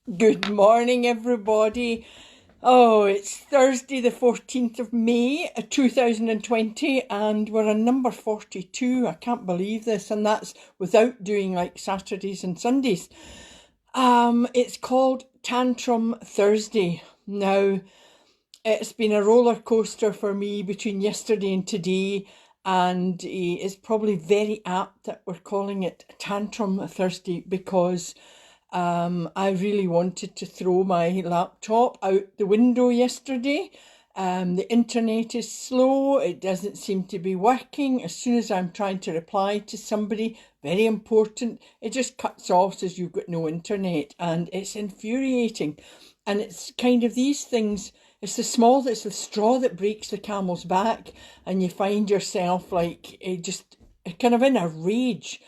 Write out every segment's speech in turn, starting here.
Good morning, everybody. Oh, it's Thursday, the 14th of May, 2020, and we're on number 42. I can't believe this, and that's without doing like Saturdays and Sundays. It's called Tantrum Thursday. Now, it's been a roller coaster for me between yesterday and today, and it's probably very apt that we're calling it Tantrum Thursday because I really wanted to throw my laptop out the window yesterday. The internet is slow, it doesn't seem to be working. As soon as I'm trying to reply to somebody very important, it just cuts off, says you've got no internet, and it's infuriating. And it's kind of these things, it's the straw that breaks the camel's back, and you find yourself like just kind of in a rage.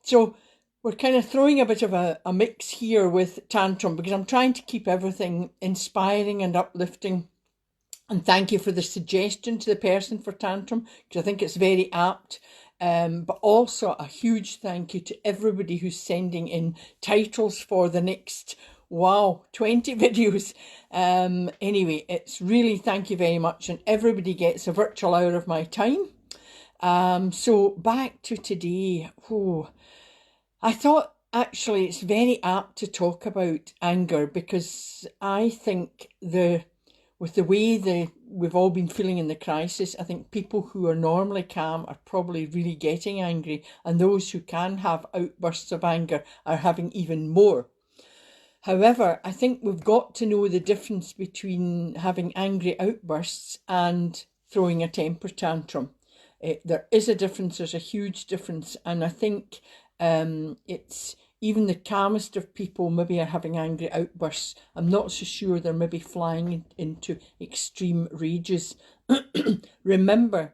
So we're kind of throwing a bit of a mix here with Tantrum because I'm trying to keep everything inspiring and uplifting. And thank you for the suggestion to the person for Tantrum, because I think it's very apt. But also a huge thank you to everybody who's sending in titles for the next, 20 videos. Anyway, it's really thank you very much. And everybody gets a virtual hour of my time. So back to today. I thought actually it's very apt to talk about anger because I think with the way we've all been feeling in the crisis, I think people who are normally calm are probably really getting angry, and those who can have outbursts of anger are having even more. However, I think we've got to know the difference between having angry outbursts and throwing a temper tantrum. There is a difference, there's a huge difference, and I think it's even the calmest of people maybe are having angry outbursts. I'm not so sure they're maybe flying into extreme rages. Remember,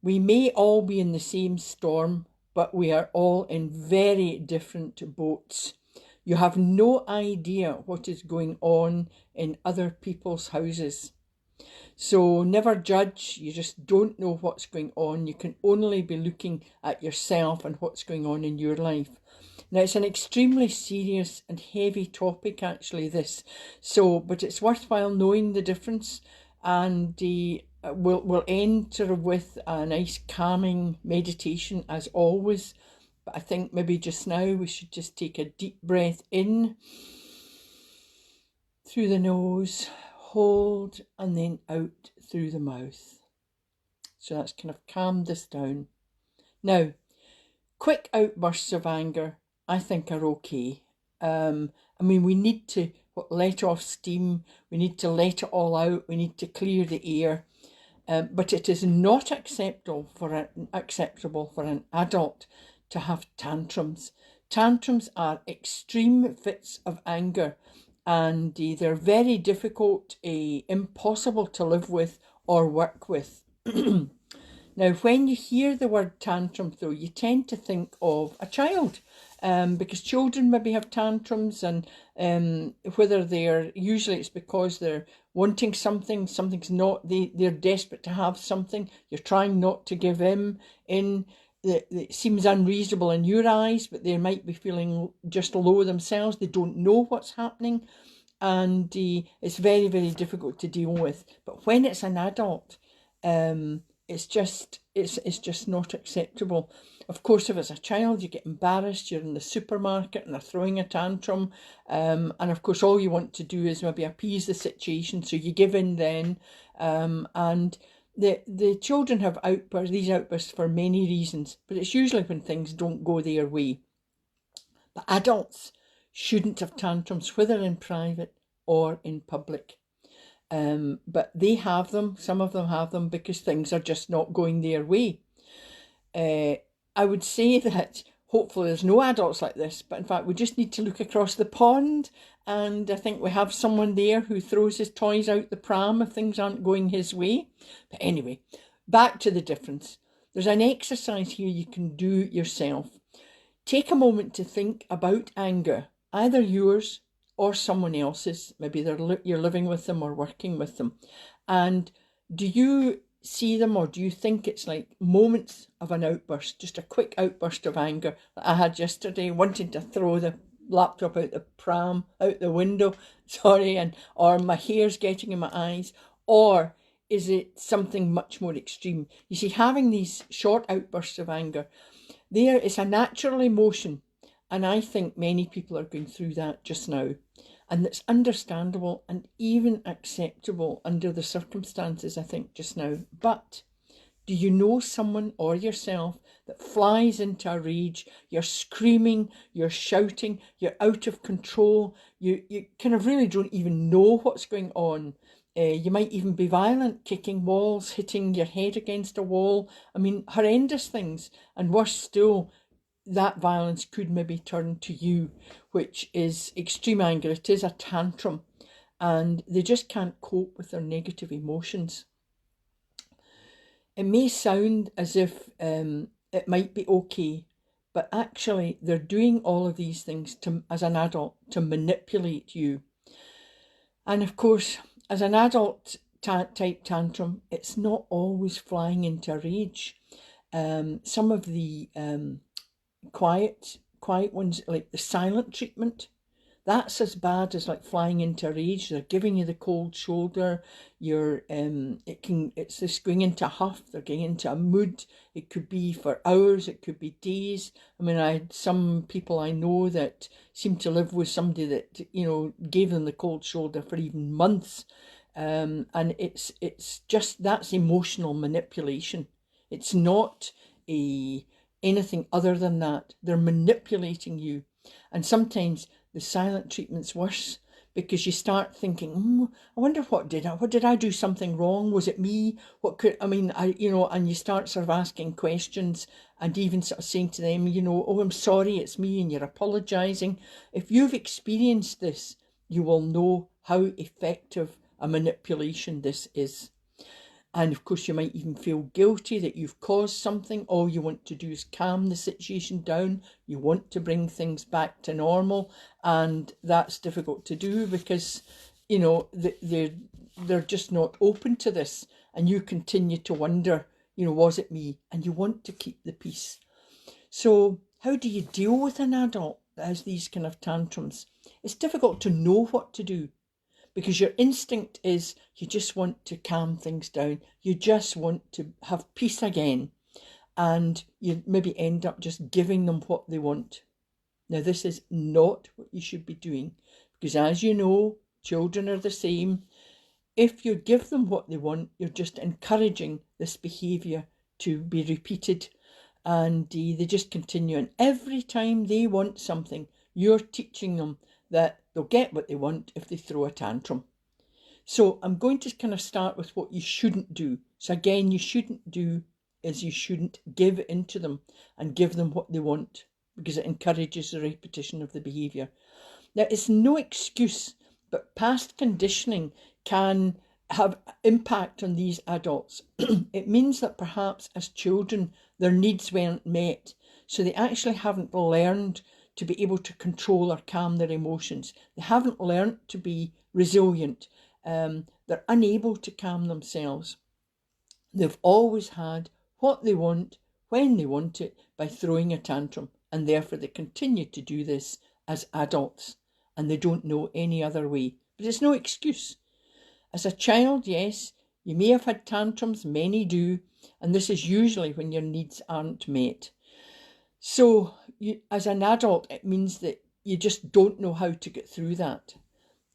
we may all be in the same storm, but we are all in very different boats. You have no idea what is going on in other people's houses. So never judge, you just don't know what's going on. You can only be looking at yourself and what's going on in your life. Now, it's an extremely serious and heavy topic, actually, this. But it's worthwhile knowing the difference. And we'll end sort of with a nice calming meditation, as always. But I think maybe just now we should just take a deep breath in through the nose, hold, and then out through the mouth. So that's kind of calmed us down. Now, quick outbursts of anger, I think, are okay. We need to let off steam. We need to let it all out. We need to clear the air. But it is not acceptable for an adult to have tantrums. Tantrums are extreme fits of anger, and they're very difficult, impossible to live with or work with. Now, when you hear the word tantrum, though, you tend to think of a child, because children maybe have tantrums, and whether usually it's because they're wanting something, something's not, they're desperate to have something, you're trying not to give in. It seems unreasonable in your eyes, but they might be feeling just low themselves. They don't know what's happening, and it's very, very difficult to deal with. But when it's an adult, it's just not acceptable. Of course, if it's a child, you get embarrassed. You're in the supermarket and they're throwing a tantrum, and of course, all you want to do is maybe appease the situation, so you give in then, and the children have these outbursts for many reasons, but it's usually when things don't go their way. But adults shouldn't have tantrums, whether in private or in public. But they have them, some of them have them because things are just not going their way. I would say that hopefully there's no adults like this, but in fact we just need to look across the pond, and I think we have someone there who throws his toys out the pram if things aren't going his way. But anyway, back to the difference. There's an exercise here you can do yourself. Take a moment to think about anger, either yours or someone else's. Maybe you're living with them or working with them. And do you see them, or do you think it's like moments of an outburst, just a quick outburst of anger that I had yesterday, wanting to throw the laptop out the pram, out the window, sorry, or my hair's getting in my eyes, or is it something much more extreme? You see, having these short outbursts of anger, there is a natural emotion, and I think many people are going through that just now. And it's understandable and even acceptable under the circumstances, I think, just now. But do you know someone or yourself that flies into a rage? You're screaming, you're shouting, you're out of control. You kind of really don't even know what's going on. You might even be violent, kicking walls, hitting your head against a wall. I mean, horrendous things. And worse still, that violence could maybe turn to you, which is extreme anger. It is a tantrum, and they just can't cope with their negative emotions. It may sound as if it might be okay, but actually they're doing all of these things as an adult to manipulate you. And of course, as an adult type tantrum, it's not always flying into a rage. Some of the quiet ones, like the silent treatment, that's as bad as like flying into a rage. They're giving you the cold shoulder. It's this going into a huff. They're going into a mood. It could be for hours. It could be days. I mean, I had some people I know that seem to live with somebody that, gave them the cold shoulder for even months. And it's just, that's emotional manipulation. It's not anything other than that. They're manipulating you. And sometimes the silent treatment's worse, because you start thinking, I wonder what did I do something wrong? Was it me? And you start sort of asking questions and even sort of saying to them, oh, I'm sorry, it's me, and you're apologising. If you've experienced this, you will know how effective a manipulation this is. And of course, you might even feel guilty that you've caused something. All you want to do is calm the situation down. You want to bring things back to normal. And that's difficult to do because, they're just not open to this. And you continue to wonder, was it me? And you want to keep the peace. So how do you deal with an adult that has these kind of tantrums? It's difficult to know what to do, because your instinct is you just want to calm things down. You just want to have peace again. And you maybe end up just giving them what they want. Now, this is not what you should be doing, because as you know, children are the same. If you give them what they want, you're just encouraging this behaviour to be repeated, and they just continue. And every time they want something, you're teaching them that they'll get what they want if they throw a tantrum. So I'm going to kind of start with what you shouldn't do. So again, you shouldn't give into them and give them what they want, because it encourages the repetition of the behaviour. Now, it's no excuse, but past conditioning can have impact on these adults. It means that perhaps as children, their needs weren't met, so they actually haven't learned to be able to control or calm their emotions. They haven't learned to be resilient. They're unable to calm themselves. They've always had what they want when they want it by throwing a tantrum, and therefore they continue to do this as adults, and they don't know any other way. But it's no excuse. As a child, yes, you may have had tantrums, many do, and this is usually when your needs aren't met. So as an adult, it means that you just don't know how to get through that,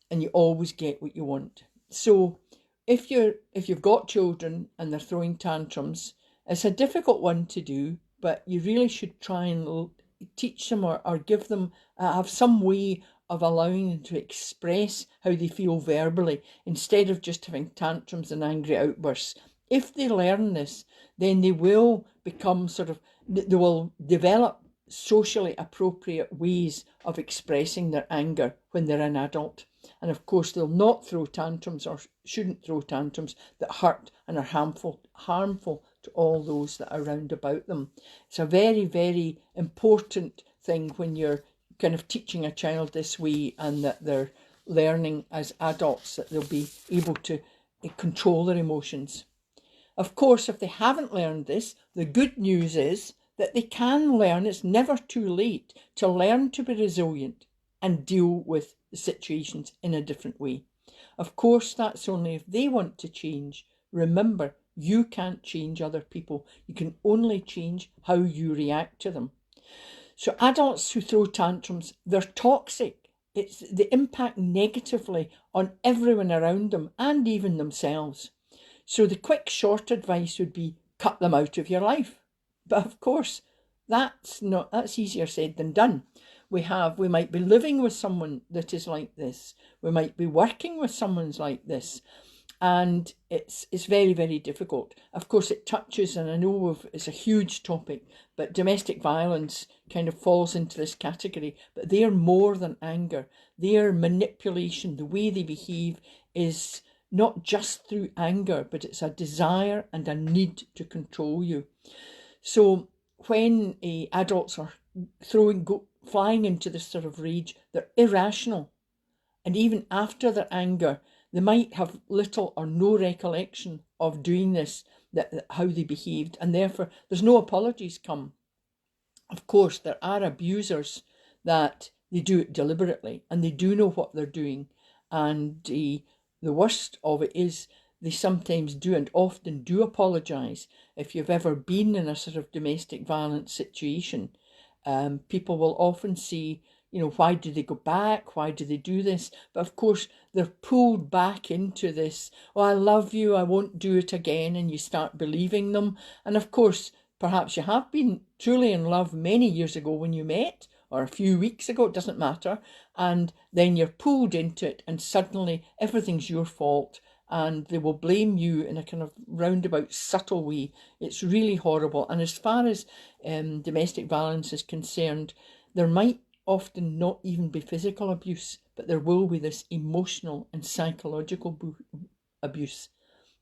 and you always get what you want. So if you've got children and they're throwing tantrums, it's a difficult one to do, but you really should try and teach them or give them, have some way of allowing them to express how they feel verbally, instead of just having tantrums and angry outbursts. If they learn this, then they will they will develop socially appropriate ways of expressing their anger when they're an adult. And of course, they'll not throw tantrums, or shouldn't throw tantrums, that hurt and are harmful to all those that are round about them. It's a very, very important thing when you're kind of teaching a child this way, and that they're learning as adults that they'll be able to control their emotions. Of course, if they haven't learned this, the good news is that they can learn. It's never too late to learn to be resilient. and deal with the situations in a different way. Of course, that's only if they want to change. Remember, you can't change other people. You can only change how you react to them. So adults who throw tantrums, they're toxic. They impact negatively on everyone around them and even themselves. So the quick, short advice would be cut them out of your life. But of course, that's easier said than done. We might be living with someone that is like this. We might be working with someone like this. And it's very, very difficult. Of course, it touches, and I know it's a huge topic, but domestic violence kind of falls into this category. But they are more than anger. Their manipulation, the way they behave, is not just through anger, but it's a desire and a need to control you. So when adults are flying into this sort of rage, they're irrational. And even after their anger, they might have little or no recollection of doing this, how they behaved, and therefore there's no apologies come. Of course, there are abusers that they do it deliberately and they do know what they're doing. And the worst of it is they sometimes do and often do apologise. If you've ever been in a sort of domestic violence situation, people will often say, why do they go back? Why do they do this? But of course, they're pulled back into this, oh, I love you, I won't do it again. And you start believing them. And of course, perhaps you have been truly in love many years ago when you met, or a few weeks ago, it doesn't matter. And then you're pulled into it and suddenly everything's your fault. And they will blame you in a kind of roundabout, subtle way. It's really horrible. And as far as domestic violence is concerned, there might often not even be physical abuse, but there will be this emotional and psychological abuse.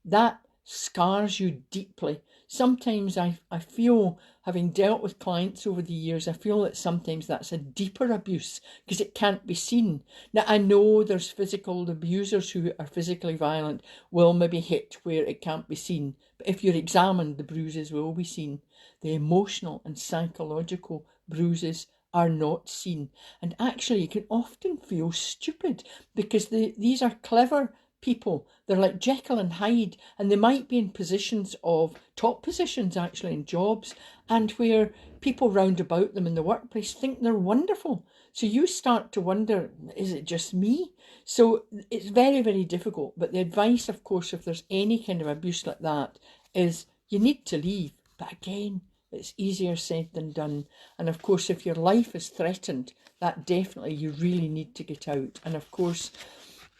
That scars you deeply. Sometimes I feel, having dealt with clients over the years, I feel that sometimes that's a deeper abuse because it can't be seen. Now, I know there's physical abusers who are physically violent will maybe hit where it can't be seen. But if you're examined, the bruises will be seen. The emotional and psychological bruises are not seen. And actually, you can often feel stupid because these are clever people. They're like Jekyll and Hyde, and they might be in positions of top positions actually in jobs, and where people round about them in the workplace think they're wonderful. So you start to wonder, is it just me? So it's very, very difficult. But the advice, of course, if there's any kind of abuse like that, is you need to leave. But again, it's easier said than done. And of course, if your life is threatened, that definitely you really need to get out. And of course,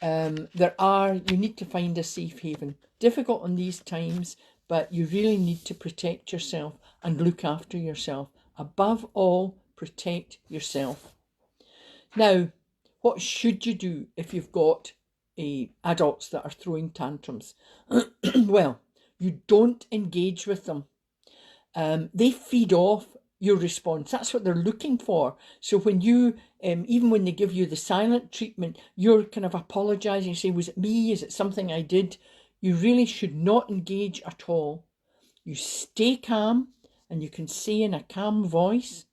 you need to find a safe haven. Difficult in these times, but you really need to protect yourself and look after yourself. Above all, protect yourself. Now, what should you do if you've got adults that are throwing tantrums? Well, you don't engage with them. They feed off your response. That's what they're looking for. So when you, even when they give you the silent treatment, you're kind of apologising, say, was it me? Is it something I did? You really should not engage at all. You stay calm, and you can say in a calm voice,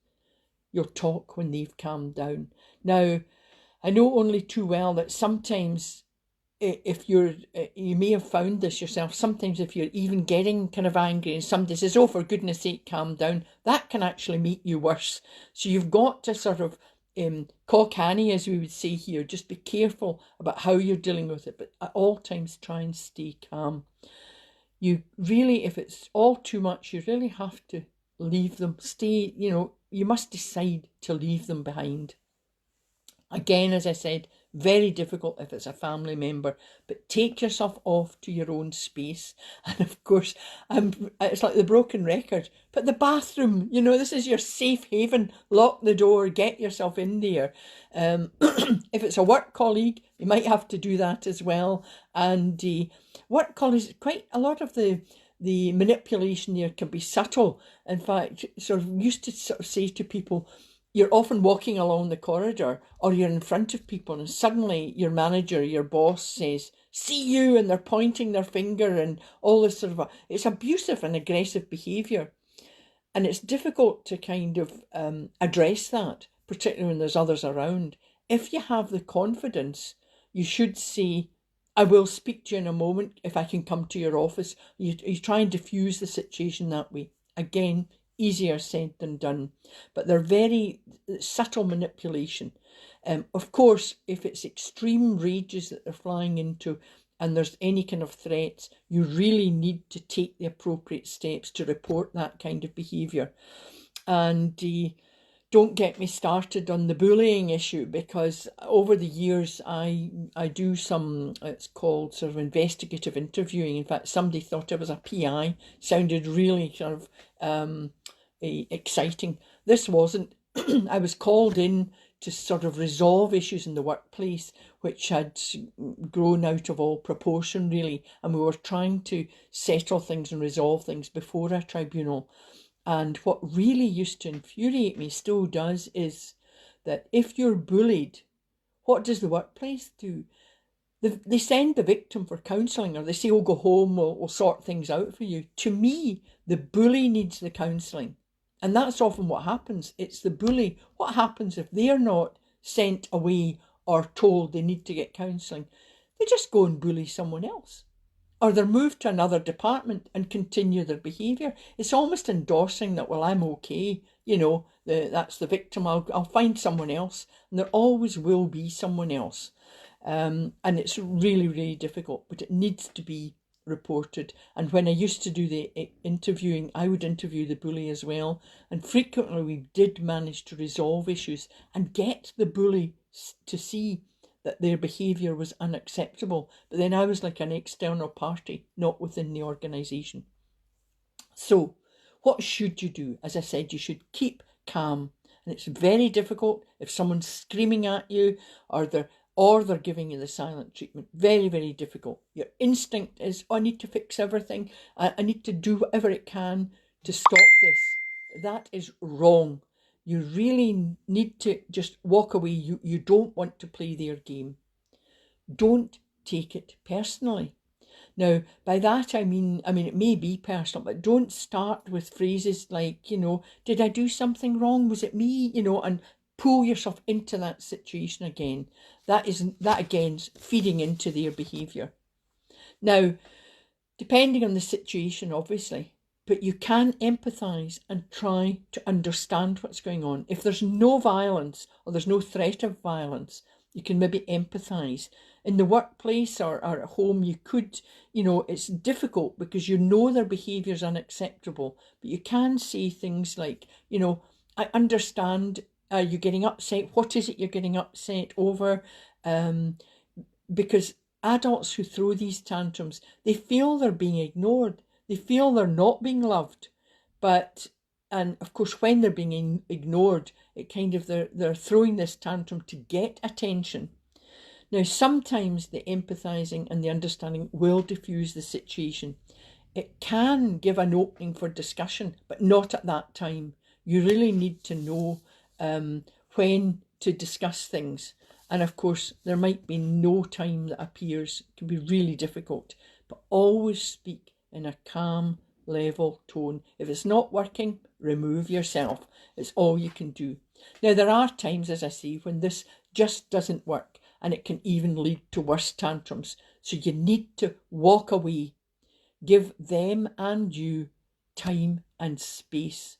you'll talk when they've calmed down. Now, I know only too well that sometimes if you may have found this yourself, sometimes if you're even getting kind of angry and somebody says, oh, for goodness sake, calm down, that can actually make you worse. So you've got to sort of cock-annie, as we would say here, just be careful about how you're dealing with it, but at all times try and stay calm. You really, if it's all too much, you really have to leave them. You must decide to leave them behind. Again, as I said, very difficult if it's a family member, but take yourself off to your own space. And of course, it's like the broken record, but the bathroom, this is your safe haven. Lock the door, get yourself in there. If it's a work colleague, you might have to do that as well. And work colleagues, quite a lot of the manipulation there can be subtle. In fact, sort of used to sort of say to people, you're often walking along the corridor or you're in front of people and suddenly your manager, your boss says, see you, and they're pointing their finger and all this sort of, it's abusive and aggressive behaviour. And it's difficult to kind of address that, particularly when there's others around. if you have the confidence, you should say, I will speak to you in a moment if I can come to your office. You try and diffuse the situation that way. Again, easier said than done, but they're very subtle manipulation. Of course, if it's extreme rages that they're flying into and there's any kind of threats, you really need to take the appropriate steps to report that kind of behaviour. And don't get me started on the bullying issue, because over the years I do some, it's called sort of investigative interviewing. In fact, somebody thought I was a PI. Sounded really sort of exciting. This wasn't. I was called in to sort of resolve issues in the workplace which had grown out of all proportion, really, and we were trying to settle things and resolve things before a tribunal. And what really used to infuriate me, still does, is that if you're bullied, what does the workplace do? They send the victim for counselling, or they say, oh, go home, we'll sort things out for you. To me, the bully needs the counselling. And that's often what happens. It's the bully. What happens if they're not sent away or told they need to get counselling? They just go and bully someone else. Or they're moved to another department and continue their behaviour. It's almost endorsing that, well, I'm okay, that's the victim, I'll find someone else. And there always will be someone else. And it's really, really difficult, but it needs to be reported. And when I used to do the interviewing, I would interview the bully as well. And frequently we did manage to resolve issues and get the bully to see that their behaviour was unacceptable. But then I was like an external party, not within the organisation. So what should you do? As I said, you should keep calm. And it's very difficult if someone's screaming at you or they're giving you the silent treatment. Very, very difficult. Your instinct is, I need to fix everything. I need to do whatever it can to stop this. That is wrong. You really need to just walk away. You don't want to play their game. Don't take it personally. Now, by that I mean it may be personal, but don't start with phrases like, did I do something wrong? Was it me? And pull yourself into that situation again. That again's feeding into their behaviour. Now, depending on the situation, obviously, but you can empathise and try to understand what's going on. If there's no violence or there's no threat of violence, you can maybe empathise. In the workplace or at home, you could, it's difficult because their behaviour is unacceptable, but you can say things like, I understand, you're getting upset. What is it you're getting upset over? Because adults who throw these tantrums, they feel they're being ignored. They feel they're not being loved. And of course, when they're being ignored, it kind of, they're throwing this tantrum to get attention. Now, sometimes the empathising and the understanding will diffuse the situation. It can give an opening for discussion, but not at that time. You really need to know when to discuss things. And of course, there might be no time that appears. It can be really difficult, but always speak in a calm, level tone. If it's not working, remove yourself. It's all you can do. Now, there are times, as I say, when this just doesn't work, and it can even lead to worse tantrums. So you need to walk away. Give them and you time and space.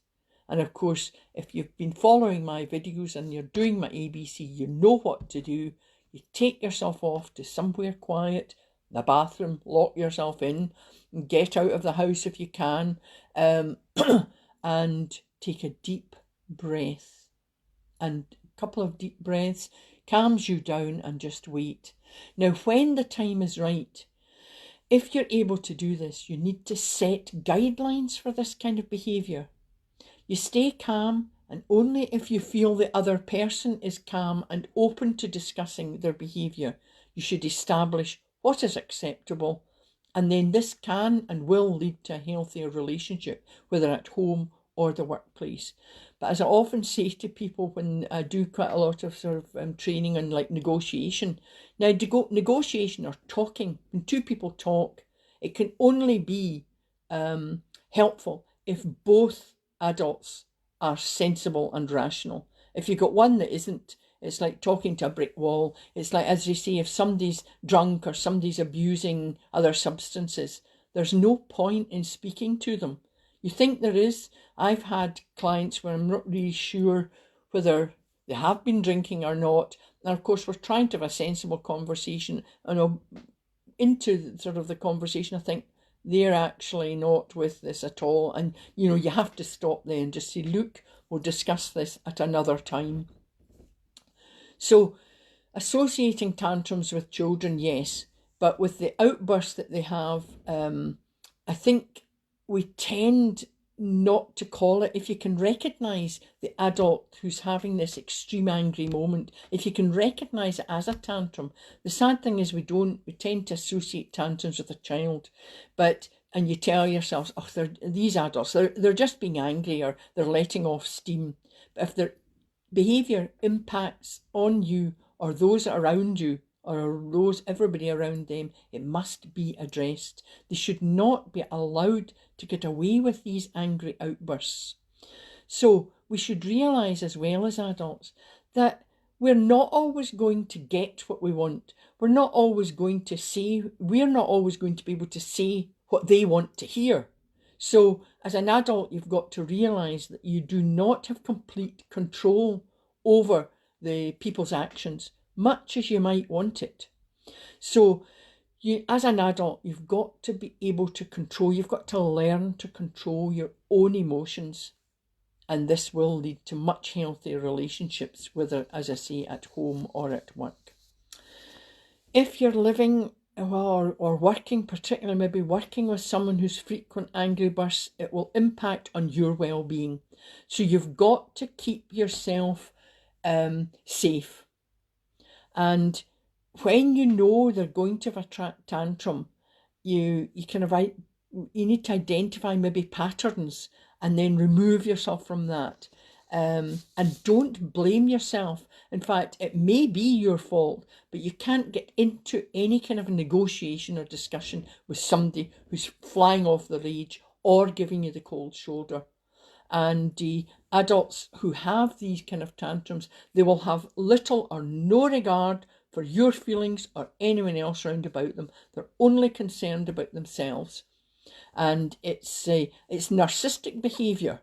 And of course, if you've been following my videos and you're doing my ABC, you know what to do. You take yourself off to somewhere quiet, the bathroom, lock yourself in, and get out of the house if you can, and take a deep breath. And a couple of deep breaths calms you down, and just wait. Now, when the time is right, if you're able to do this, you need to set guidelines for this kind of behaviour. You stay calm, and only if you feel the other person is calm and open to discussing their behaviour, you should establish what is acceptable, and then this can and will lead to a healthier relationship, whether at home or the workplace. But as I often say to people when I do quite a lot of sort of training on like negotiation, now negotiation or talking, when two people talk, it can only be helpful if both adults are sensible and rational. If you've got one that isn't, It's like talking to a brick wall. It's like, as they say, if somebody's drunk or somebody's abusing other substances, there's no point in speaking to them. You think there is? I've had clients where I'm not really sure whether they have been drinking or not. And of course, we're trying to have a sensible conversation. And into sort of the conversation, I think they're actually not with this at all. And, you know, you have to stop there and just say, look, we'll discuss this at another time. So associating tantrums with children, yes, but with the outbursts that they have, I think we tend not to call it. If you can recognise the adult who's having this extreme angry moment, if you can recognise it as a tantrum, the sad thing is we tend to associate tantrums with a child, and you tell yourselves, oh, these adults, they're just being angry or they're letting off steam. But if their behaviour impacts on you or those around you, or everybody around them, it must be addressed. They should not be allowed to get away with these angry outbursts. So we should realise, as well as adults, that we're not always going to get what we want. We're not always going to be able to say what they want to hear. So as an adult, you've got to realise that you do not have complete control over the people's actions, much as you might want it. So as an adult, you've got to be able to you've got to learn to control your own emotions. And this will lead to much healthier relationships, whether, as I say, at home or at work. If you're living or working, particularly maybe working with someone who's frequent angry bursts, it will impact on your well-being. So you've got to keep yourself safe. And when you know they're going to have a tantrum, you need to identify maybe patterns and then remove yourself from that. And don't blame yourself. In fact, it may be your fault, but you can't get into any kind of negotiation or discussion with somebody who's flying off the rage or giving you the cold shoulder. And the adults who have these kind of tantrums, they will have little or no regard for your feelings or anyone else round about them. They're only concerned about themselves. And it's narcissistic behaviour,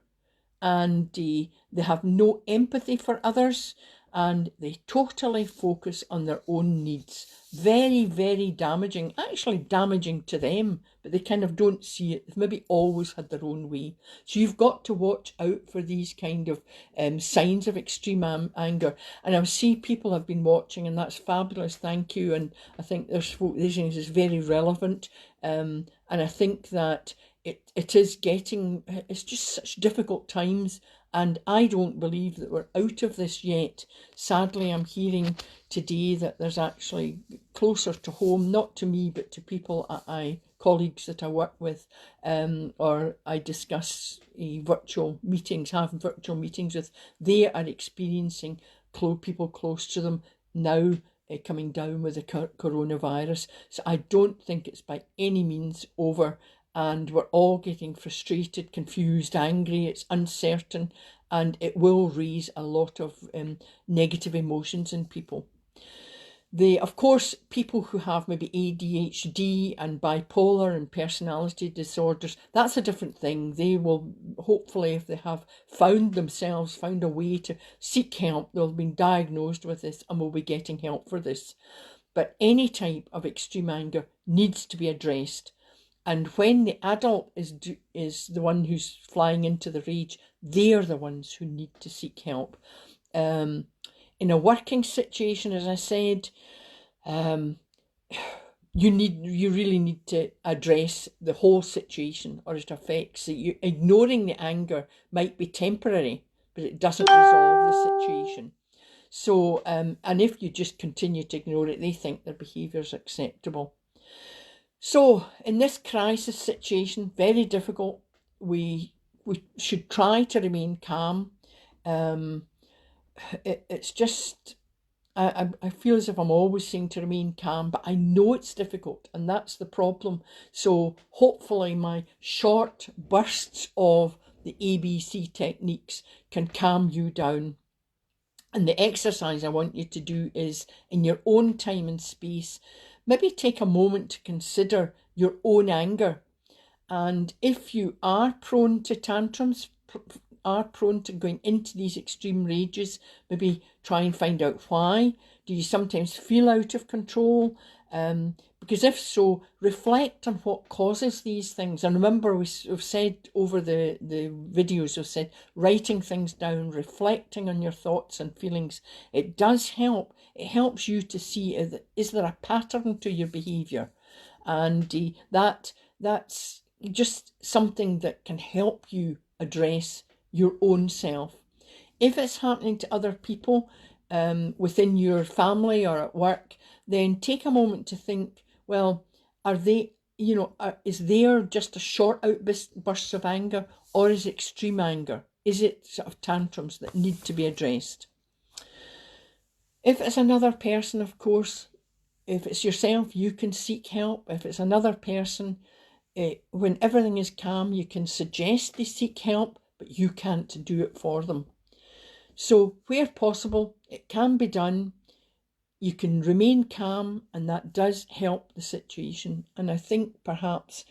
and they have no empathy for others, and they totally focus on their own needs. Very, very damaging, actually damaging to them, but they kind of don't see it. They've maybe always had their own way. So you've got to watch out for these kind of signs of extreme anger. And I see people have been watching, and that's fabulous, thank you. And I think this is very relevant. And I think that it's just such difficult times, and I don't believe that we're out of this yet. Sadly, I'm hearing today that there's actually closer to home, not to me, but to people, colleagues that I work with, or I discuss virtual meetings with, they are experiencing people close to them now coming down with the coronavirus. So I don't think it's by any means over. And we're all getting frustrated, confused, angry. It's uncertain, and it will raise a lot of negative emotions in people. Of course, people who have maybe ADHD and bipolar and personality disorders, that's a different thing. They will hopefully, if they have found a way to seek help, they'll have been diagnosed with this and will be getting help for this. But any type of extreme anger needs to be addressed. And when the adult is the one who's flying into the rage, they're the ones who need to seek help. In a working situation, as I said, you really need to address the whole situation, or it affects you. Ignoring the anger might be temporary, but it doesn't resolve the situation. So, and if you just continue to ignore it, they think their behaviour is acceptable. So in this crisis situation, very difficult, we should try to remain calm. It's just, I feel as if I'm always saying to remain calm, but I know it's difficult, and that's the problem. So hopefully my short bursts of the ABC techniques can calm you down. And the exercise I want you to do is, in your own time and space, maybe take a moment to consider your own anger. And if you are prone to tantrums, are prone to going into these extreme rages, maybe try and find out why. Do you sometimes feel out of control? Because if so, reflect on what causes these things. And remember, we've said over the videos, we've said writing things down, reflecting on your thoughts and feelings. It does help. It helps you to see, is there a pattern to your behaviour? And that's just something that can help you address your own self. If it's happening to other people within your family or at work, then take a moment to think, well, are they, is there just a short outburst of anger, or is it extreme anger? Is it sort of tantrums that need to be addressed? If it's another person, of course, if it's yourself, you can seek help. If it's another person, when everything is calm, you can suggest they seek help, but you can't do it for them. So where possible, it can be done. You can remain calm, and that does help the situation. And I think perhaps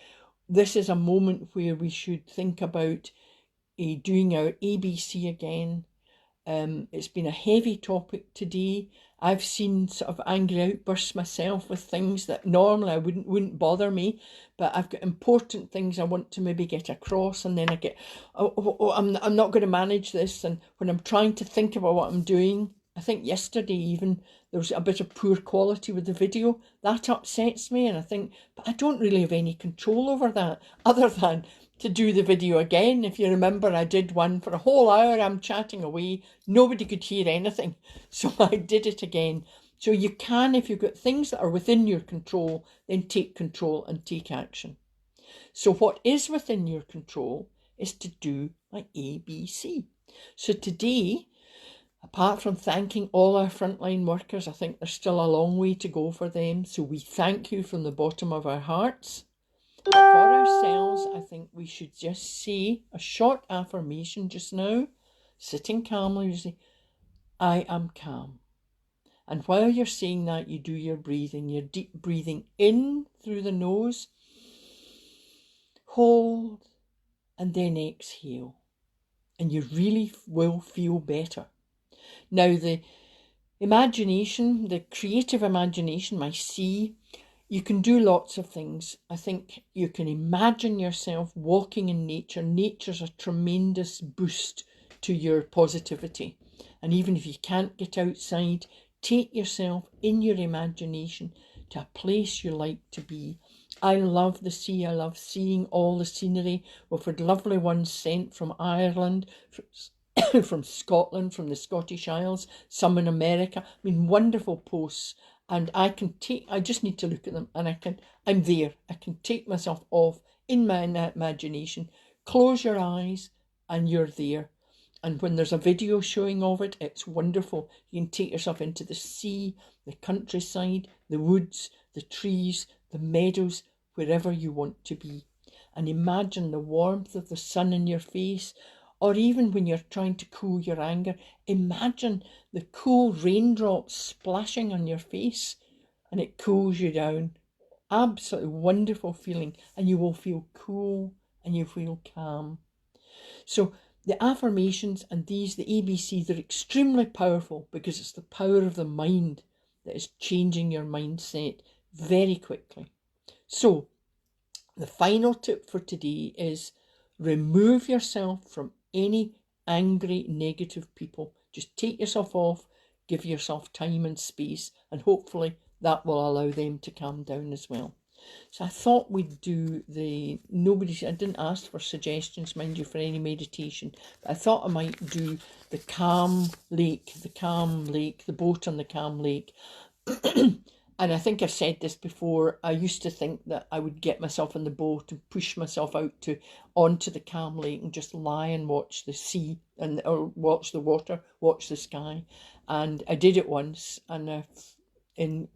this is a moment where we should think about doing our ABC again. It's been a heavy topic today. I've seen sort of angry outbursts myself with things that normally I wouldn't bother me, but I've got important things I want to maybe get across, and then I get, I'm not going to manage this. And when I'm trying to think about what I'm doing, I think yesterday even there was a bit of poor quality with the video. That upsets me, and I think, but I don't really have any control over that other than to do the video again. If you remember, I did one for a whole hour. I'm chatting away. Nobody could hear anything. So I did it again. So you can, if you've got things that are within your control, then take control and take action. So what is within your control is to do like ABC. So today, apart from thanking all our frontline workers, I think there's still a long way to go for them. So we thank you from the bottom of our hearts. But for ourselves, I think we should just say a short affirmation just now, sitting calmly, you say, I am calm. And while you're saying that, you do your breathing. You're deep breathing in through the nose, hold, and then exhale. And you really will feel better. Now, the imagination, the creative imagination, my C, you can do lots of things. I think you can imagine yourself walking in nature. Nature's a tremendous boost to your positivity. And even if you can't get outside, take yourself in your imagination to a place you like to be. I love the sea. I love seeing all the scenery. We've had lovely ones sent from Ireland, from Scotland, from the Scottish Isles, some in America. I mean, wonderful posts. And I just need to look at them, and I'm there. I can take myself off in my imagination. Close your eyes and you're there. And when there's a video showing of it, it's wonderful. You can take yourself into the sea, the countryside, the woods, the trees, the meadows, wherever you want to be. And imagine the warmth of the sun in your face. Or even when you're trying to cool your anger, imagine the cool raindrops splashing on your face, and it cools you down. Absolutely wonderful feeling, and you will feel cool and you feel calm. So the affirmations and the ABC, they're extremely powerful because it's the power of the mind that is changing your mindset very quickly. So the final tip for today is remove yourself from any angry, negative people. Just take yourself off, give yourself time and space, and hopefully that will allow them to calm down as well. So I thought we'd do I didn't ask for suggestions, mind you, for any meditation, but I thought I might do the calm lake, the boat on the calm lake. And I think I've said this before, I used to think that I would get myself in the boat and push myself onto the calm lake and just lie and watch the sea or watch the water, watch the sky. And I did it once, and in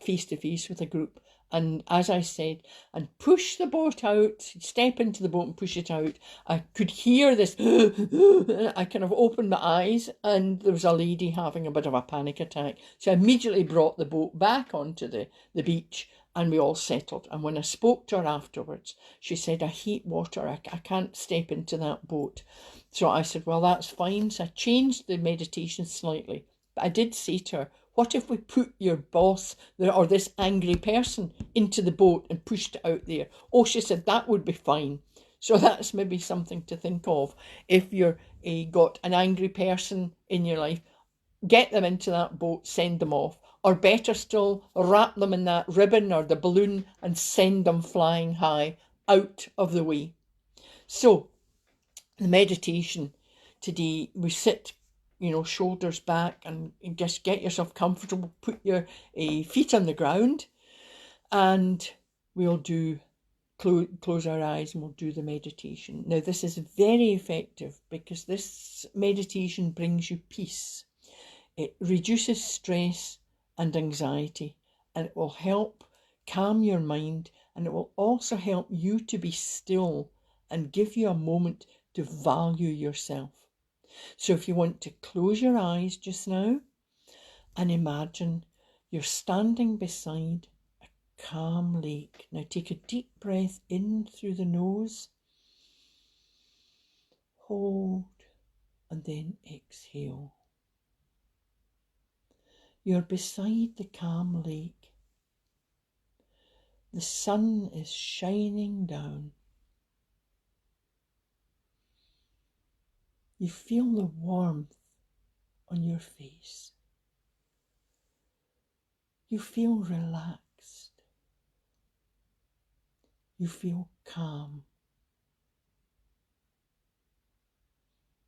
face to face with a group, And as I said, and push the boat out, step into the boat and push it out. I could hear this. I kind of opened my eyes and there was a lady having a bit of a panic attack. So I immediately brought the boat back onto the beach and we all settled. And when I spoke to her afterwards, she said, I hate water. I can't step into that boat. So I said, well, that's fine. So I changed the meditation slightly. But I did say to her, what if we put your boss or this angry person into the boat and pushed it out there? Oh, she said, that would be fine. So that's maybe something to think of. If you're got an angry person in your life, get them into that boat, send them off. Or better still, wrap them in that ribbon or the balloon and send them flying high out of the way. So the meditation today, we sit, shoulders back and just get yourself comfortable. Put your feet on the ground and we'll close our eyes and we'll do the meditation. Now, this is very effective because this meditation brings you peace. It reduces stress and anxiety, and it will help calm your mind, and it will also help you to be still and give you a moment to value yourself. So if you want to close your eyes just now and imagine you're standing beside a calm lake. Now take a deep breath in through the nose, hold, and then exhale. You're beside the calm lake. The sun is shining down. You feel the warmth on your face. You feel relaxed. You feel calm.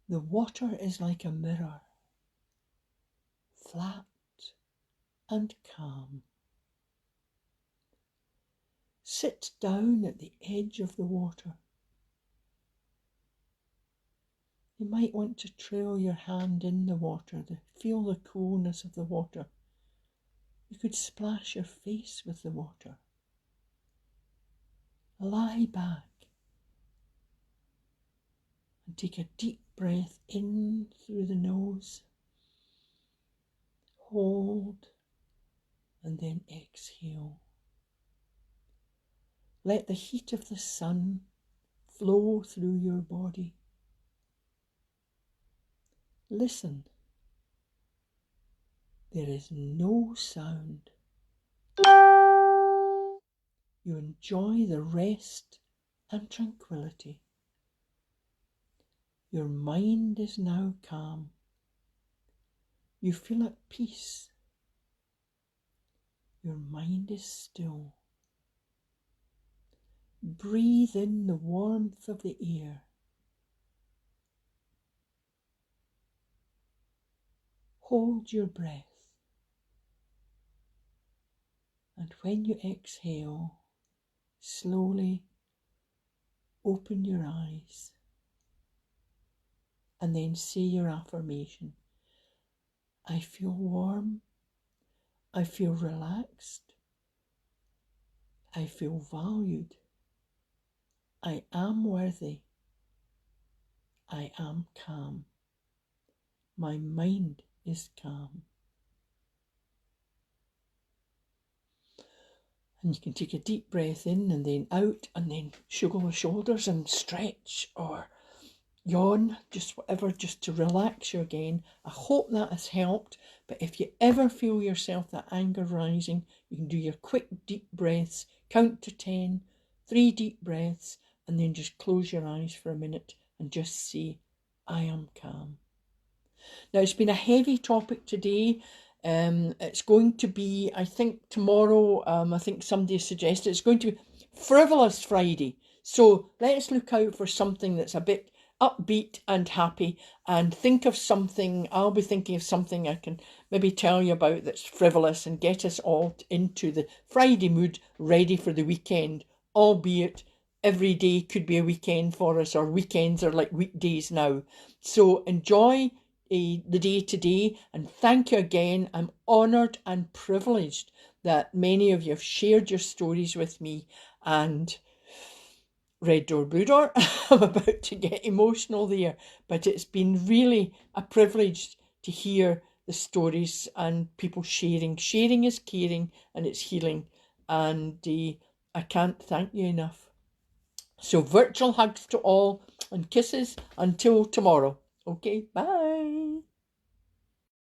The water is like a mirror, flat and calm. Sit down at the edge of the water. You might want to trail your hand in the water, feel the coolness of the water. You could splash your face with the water. Lie back and take a deep breath in through the nose. Hold and then exhale. Let the heat of the sun flow through your body. Listen. There is no sound. You enjoy the rest and tranquility. Your mind is now calm. You feel at peace. Your mind is still. Breathe in the warmth of the air. Hold your breath. And when you exhale, slowly open your eyes and then say your affirmation. I feel warm. I feel relaxed. I feel valued. I am worthy. I am calm. My mind is calm. And you can take a deep breath in and then out and then shrug the shoulders and stretch or yawn, just whatever, just to relax you again. I hope that has helped. But if you ever feel yourself that anger rising, you can do your quick deep breaths, count to 10, 3 deep breaths, and then just close your eyes for a minute and just say, I am calm. Now, it's been a heavy topic today. It's going to be, I think tomorrow, I think somebody suggested it's going to be Frivolous Friday. So let's look out for something that's a bit upbeat and happy, and think of something. I'll be thinking of something I can maybe tell you about that's frivolous and get us all into the Friday mood, ready for the weekend, albeit every day could be a weekend for us, or weekends are like weekdays now. So enjoy the day today, and thank you again. I'm honoured and privileged that many of you have shared your stories with me. And Red Door Blue Door, I'm about to get emotional there, but it's been really a privilege to hear the stories and people sharing. Sharing is caring and it's healing, and I can't thank you enough. So virtual hugs to all and kisses until tomorrow. Okay, bye.